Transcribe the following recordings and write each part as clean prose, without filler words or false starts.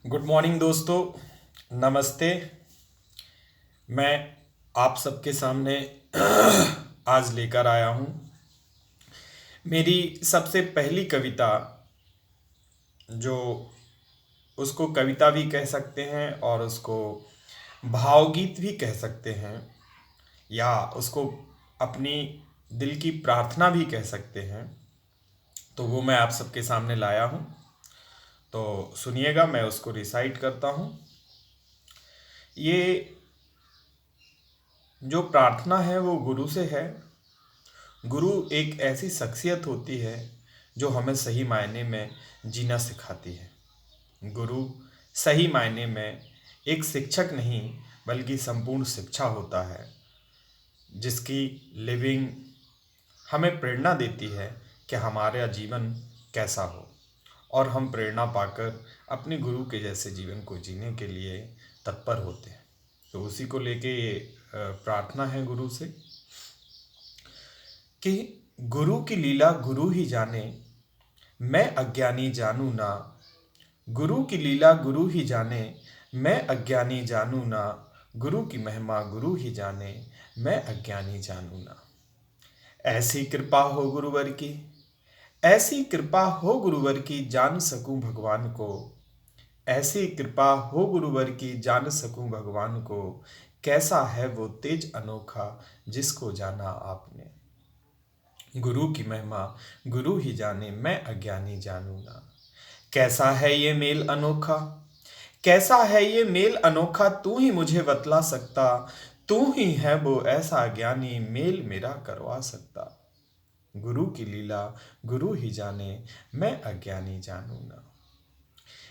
Good morning दोस्तों। नमस्ते। मैं आप सबके सामने आज लेकर आया हूँ मेरी सबसे पहली कविता, जो उसको कविता भी कह सकते हैं और उसको भावगीत भी कह सकते हैं, या उसको अपनी दिल की प्रार्थना भी कह सकते हैं। तो वो मैं आप सबके सामने लाया हूँ। तो सुनिएगा, मैं उसको रिसाइट करता हूँ। ये जो प्रार्थना है वो गुरु से है। गुरु एक ऐसी शख्सियत होती है जो हमें सही मायने में जीना सिखाती है। गुरु सही मायने में एक शिक्षक नहीं बल्कि संपूर्ण शिक्षा होता है, जिसकी लिविंग हमें प्रेरणा देती है कि हमारा जीवन कैसा हो, और हम प्रेरणा पाकर अपने गुरु के जैसे जीवन को जीने के लिए तत्पर होते हैं। तो उसी को लेके ये प्रार्थना है गुरु से कि गुरु की लीला गुरु ही जाने, मैं अज्ञानी जानू ना। गुरु की लीला गुरु ही जाने, मैं अज्ञानी जानू ना। गुरु की महिमा गुरु ही जाने, मैं अज्ञानी जानू ना। ऐसी कृपा हो गुरुवर की, ऐसी कृपा हो गुरुवर की, जान सकूं भगवान को। ऐसी कृपा हो गुरुवर की, जान सकूं भगवान को। कैसा है वो तेज अनोखा जिसको जाना आपने। गुरु की महिमा गुरु ही जाने, मैं अज्ञानी जानू ना। कैसा है ये मेल अनोखा, कैसा है ये मेल अनोखा, तू ही मुझे बतला सकता। तू ही है वो ऐसा ज्ञानी, मेल मेरा करवा सकता। गुरु की लीला गुरु ही जाने, मैं अज्ञानी जानू ना।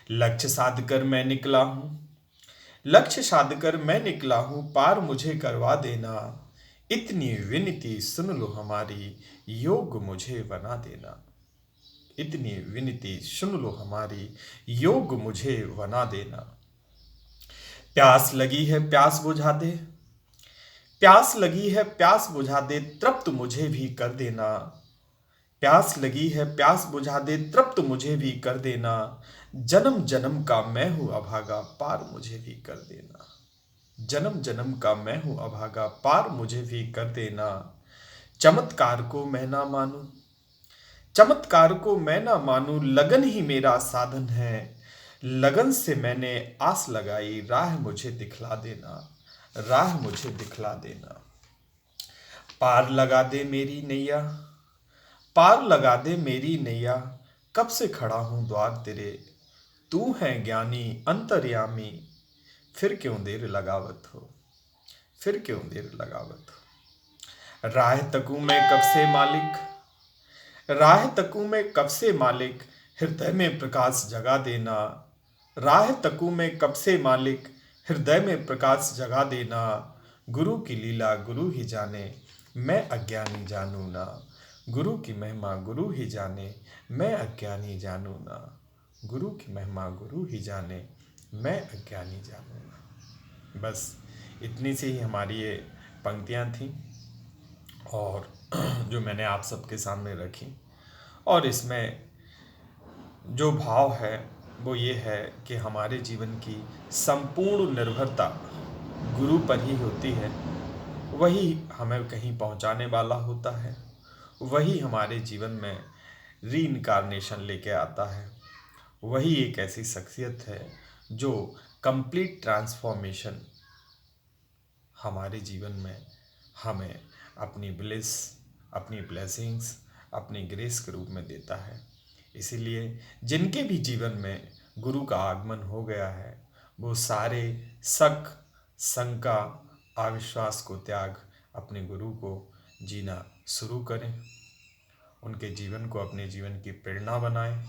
लक्ष्य साध कर मैं निकला हूँ, लक्ष्य साध कर मैं निकला हूँ, पार मुझे करवा देना। इतनी विनती सुन लो हमारी, योग मुझे बना देना। इतनी विनती सुन लो हमारी, योग मुझे बना देना। प्यास लगी है प्यास बुझा दे, प्यास लगी है प्यास बुझा दे, तृप्त मुझे भी कर देना। प्यास लगी है प्यास बुझा दे, तृप्त मुझे भी कर देना। जन्म जन्म का मैं हूँ अभागा, पार मुझे भी कर देना। जन्म जन्म का मैं हूँ अभागा, पार मुझे भी कर देना। चमत्कार को मैं ना मानूं, चमत्कार को मैं ना मानूं, लगन ही मेरा साधन है। लगन से मैंने आस लगाई, राह मुझे दिखला देना। राह मुझे दिखला देना। पार लगा दे मेरी नैया, पार लगा दे मेरी नैया, कब से खड़ा हूं द्वार तेरे। तू है ज्ञानी अंतर्यामी, फिर क्यों देर लगावत हो। फिर क्यों देर लगावत हो। राह तकूं मैं कब से मालिक, राह तकूं मैं कब से मालिक, हृदय में प्रकाश जगा देना। राह तकूं मैं कब से मालिक, हृदय में प्रकाश जगा देना। गुरु की लीला गुरु ही जाने, मैं अज्ञानी जानू ना। गुरु की महिमा गुरु ही जाने, मैं अज्ञानी जानू ना। गुरु की महिमा गुरु ही जाने, मैं अज्ञानी जानू ना। बस इतनी सी ही हमारी ये पंक्तियाँ थीं, और जो मैंने आप सबके सामने रखी। और इसमें जो भाव है वो ये है कि हमारे जीवन की संपूर्ण निर्भरता गुरु पर ही होती है। वही हमें कहीं पहुंचाने वाला होता है, वही हमारे जीवन में रीइंकारनेशन लेके आता है। वही एक ऐसी शख्सियत है जो कंप्लीट ट्रांसफॉर्मेशन हमारे जीवन में हमें अपनी ब्लिस, अपनी ब्लेसिंग्स, अपनी ग्रेस के रूप में देता है। इसीलिए जिनके भी जीवन में गुरु का आगमन हो गया है, वो सारे शक, शंका, अविश्वास को त्याग अपने गुरु को जीना शुरू करें। उनके जीवन को अपने जीवन की प्रेरणा बनाएं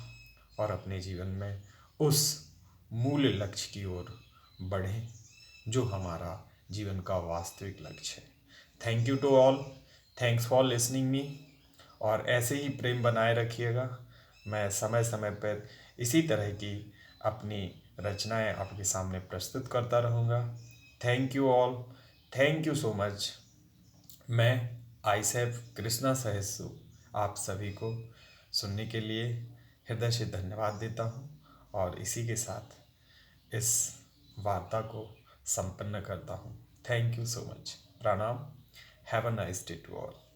और अपने जीवन में उस मूल लक्ष्य की ओर बढ़ें जो हमारा जीवन का वास्तविक लक्ष्य है। Thank you to all, thanks for listening me. और ऐसे ही प्रेम बनाए रखिएगा। मैं समय समय पर इसी तरह की अपनी रचनाएं आपके सामने प्रस्तुत करता रहूँगा। Thank you all, thank you so much. मैं आईसेफ कृष्णा सहसु आप सभी को सुनने के लिए हृदय से धन्यवाद देता हूँ, और इसी के साथ इस वार्ता को संपन्न करता हूँ। Thank you so much. प्रणाम। Have a nice day to all.